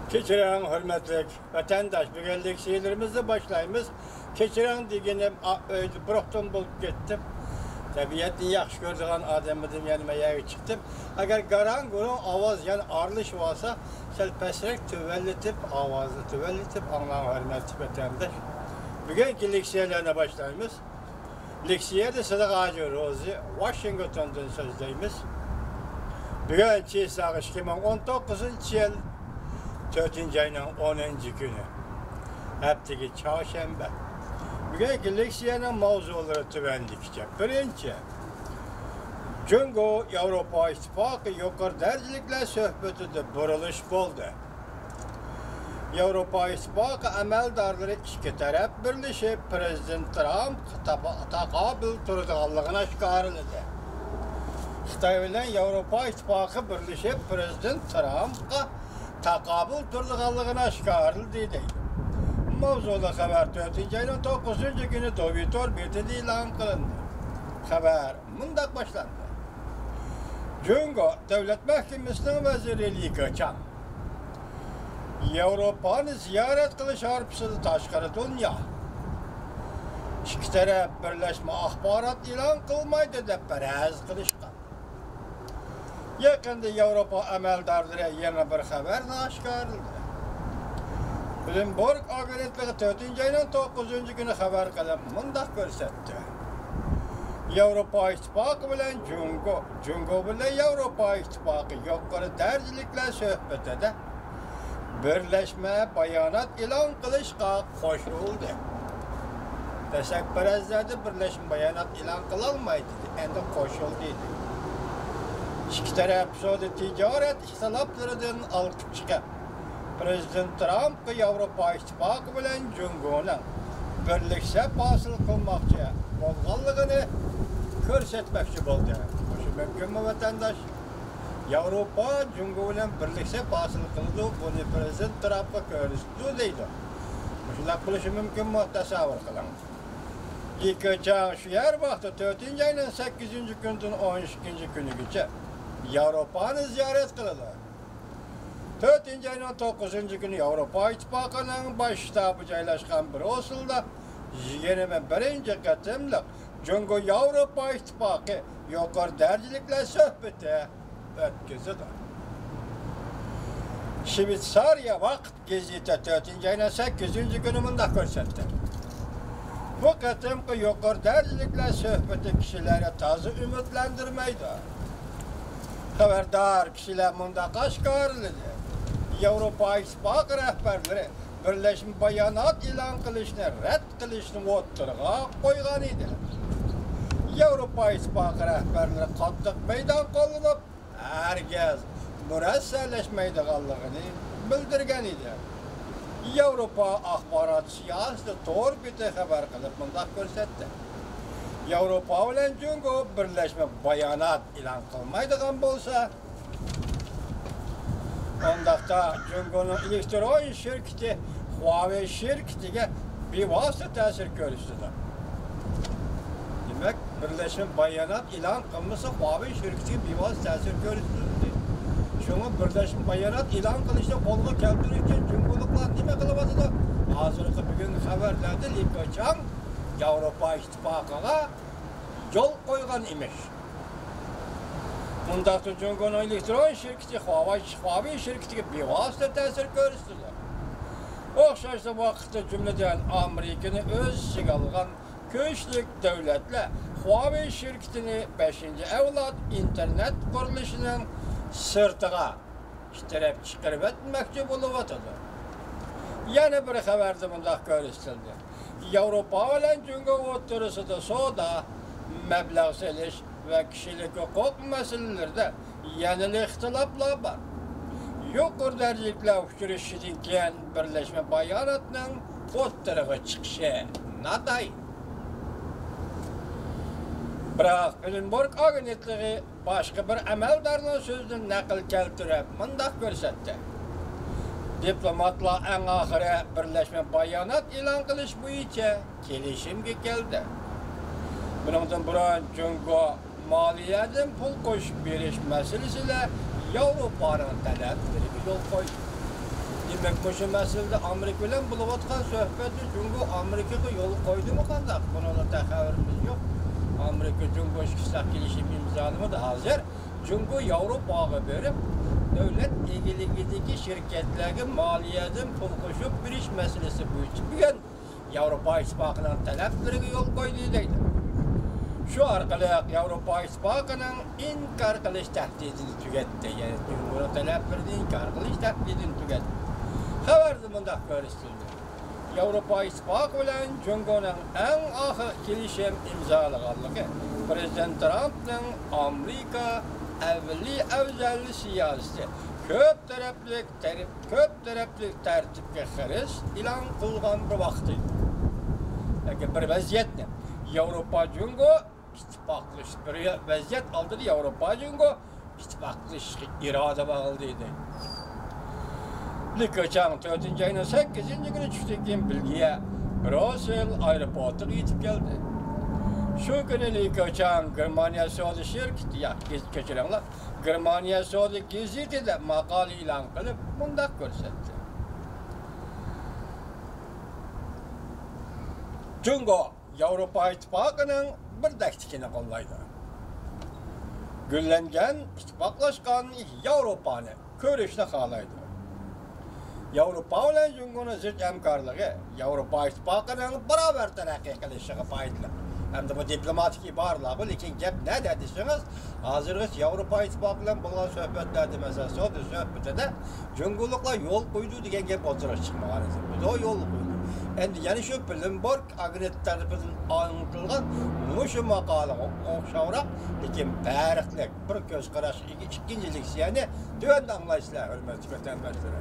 Keçiren hürmetlik vatandaş bir geldik şehirlerimizde başlayımız. Keçiren diyenim bıraktım bulup gittim. Tabiatını yaxşı gördüğün adamıdım yanıma yere çıktım. Eğer garan gurun avaz yani arlış varsa selpesrek tüvelletip avazı tüvelletip anlam hürmetli vatandaş. Bugünkü leksiyelerine başlayımız. Leksiye de Sıdık Hacı Rozi Washington'dan sözdeyimiz. Bugün çiğsağı 2019 yıl 4. ayının 10. günü. Hepteki çarşamba. Bugünkü leksiyenin mavzuları tüvendikçe. Birinci, Cungo Avrupa İttifakı yukarı dercilikle söhbetinde buruluş oldu. Avrupa İttifakı əməldarları iki tərəf birleşip Prezident Trump taqabil turduğallığına çıkarıldı. Xitay ile Avrupa İttifakı birleşip Prezident Trump'a taqabil turduğallığına çıkarıldı deydi. Mavzuda xəbər 4. ayının 9. günü Twitter betində ilan qılındı. Xəbər mundaq başlandı. Cungo Devlet Məhkəməsinin vəziri Li Keqiang Avrupa'nı ziyaret kılış harpsızı taşkarı dünya. İki taraf birleşme ahbarat ilan kılmaydı da perez kılışkan. Yakında Avrupa əməldarları yeni bir haber naşkarıldı. Bloomberg agentliği 4. ayının 9. günü haber kılıp mundaq görsetti. Avrupa İttifakı bilen Cungo bilen Avrupa İttifakı yukarı dercilikle söhbet ede. Birleşme bayanat ilan kılışqa koşuldu. Desek perezlerde birleşme bayanat ilan kılınmaydı. Endi koşuldu. İki taraf ticaret ihtilaflarından alıp çıkıp Prezident Trump Avrupa İttifakı bilen Cungo'nun birleşse basıl kılmakçı bolğanlığını körsetmekçi oldu. Şu mümkün mü vatandaş? Avrupa Cungo ile birlikte basılı kıldı, bunu Prezident Trump'a körüstü deydi. Şundan kılışı mümkün mü tasavvur kılan. Li Keqiang şu yer vaxtı 4. ayının 8. günden 12. günü geçe Avrupa'nı ziyaret kıldı. 4. ayının 9. günü Avrupa İttifakı'nın baş ştabı caylaşkan Brüssel'de 21. katımlık Cungo Avrupa İttifakı yukarı dercilikle sohbeti etkisidir. Şvitsarya Vakt Geziti 4. ayının 8. günü mundaq görsetti. Bu katımkı yukarı dercilikle sohbeti kişilere tazı ümitlendirmeydi. Haberdar kişiler mundaq aşkarlıdır. Avrupa İttifakı rehberleri birleşme bayanat ilan kılışını red kılışını oturğa koygan idi. Avrupa İttifakı rehberleri qattiq meydan qo'llanib herkes mürəssələşməydiğallığını bildirgen idi. Avrupa axbarat siyaseti torbiti xəbər qılıb mundaq görsetdi. Avrupa bilen Cungo birleşme bayanat ilan qılmaydigan bolsa, ondaqda Cungo'nun elektron şirketi Huawei şirketiga bevosita ta'sir ko'rsatdi. Demek birleşme bayanat ilan kılması Huawei şirketiga bevosita ta'sir ko'rsatdi. Şunu birleşme bayanat ilan kılışta qo'lga keltirish uchun Cungo'liklar nima qilyapti? Hozirgi bugungi xabarlarda Li Keqiang Avrupa İttifaqiga yo'l qo'ygan emish. Bundaqda Cungo'nun elektron şirketi Huawei şirketiga bevosita ta'sir ko'rsatdi. O'xshashda vaqtda jumladan Amerikani o'z ichiga olgan köşlük devletler Huawei şirketini 5. avlod internet qurilishinin sırtıga iştirab chiqarib etmoqchi bo'lyapti. Yana bir xabarda mundaq ko'rsatildi. Avrupa bilan Cungo o'rtasida savdo, mablag' selish va kishilik huquq masalalarida yana ixtiloflar bor. Yuqori darajaliklar uchrashidan keyin birlashma bayonotning o'rtaga chiqishi notayin. Biroq Bloomberg agentliği başka bir əməldarının sözünü naql keltirib mundaq ko'rsatdi. Diplomatlar en ahire birleşme bayanat ilan qilish bo'yicha kelishimga keldi. Bundan burun Cungo maliyadan pul qo'shib berish masalasida Avropaning talablariga yo'l qo'ydi. Demek bu meselede Amerika ile buluvatkan sohbeti çünkü Amerika'ya yol koydu mu kandak? Bunun tekavürümüz yok. Amerika çünkü işkistak gelişim imzalımı da hazır. Çünkü Avrupa'ya verip devlet ilgilideki şirketlerine maliyetin pul koşup bir iş meselesi bu için. Bugün Avrupa İttifakı'nın taleplerine yol koydu deydi. Şu arkalık Avrupa İttifakı'nın inkar kılış tehdidini tüketti. Yani Cumhuriyet taleplerini inkar kılış tehdidini tüketti. Haberdi bunda görüştürdü. Avrupa İttifakı ile Cumhuriyet'in en ahır gelişim imzalaganlığı Prezident Trump'ın Amerika evzelli siyaseti köp taraflı tertipke xiriz ilan kılgan bir vaxtıydı. Lakin bir vaziyetni Avrupa Cumhuriyeti ittifaklış bir vaziyet aldı Avrupa Cumhuriyeti ittifaklış irade bağlıydı. Likoçan 4. ayının 8. günü düştüğüm bilgiye Brüssel aeroportu gidip geldi. Şu günü Likoçan Germaniya Soğudu şirketi ya geçirenler Germaniya Soğudu geziti de makale ilan kılıp bunda görsetti. Çünkü Avrupa İttifakı'nın bir dakikini kollaydı. Güllengen ittifaklaşkan Avrupa'nı görüşüne kalaydı. Avrupa ile Cumhuriyet'in zıt hemkarlığı Avrupa İttifakı'nın beraber terakki kılışığı faydalı. Hem de bu diplomatik ibarlığı, lakin gep ne dediyseniz, hazırız Avrupa İttifakı'nın bulan sohbetlerde mesela sohbette de Cumhuriyet'la yol koydu diyen gep oturup çıkmalar. O yol koydu. Yani şu Bloomberg agnet tarafından anlatılgan şu makale okşavrak, lakin farklı bir göz karşı ikincilik yani düğün anlayışla hürmet tüketen verirler.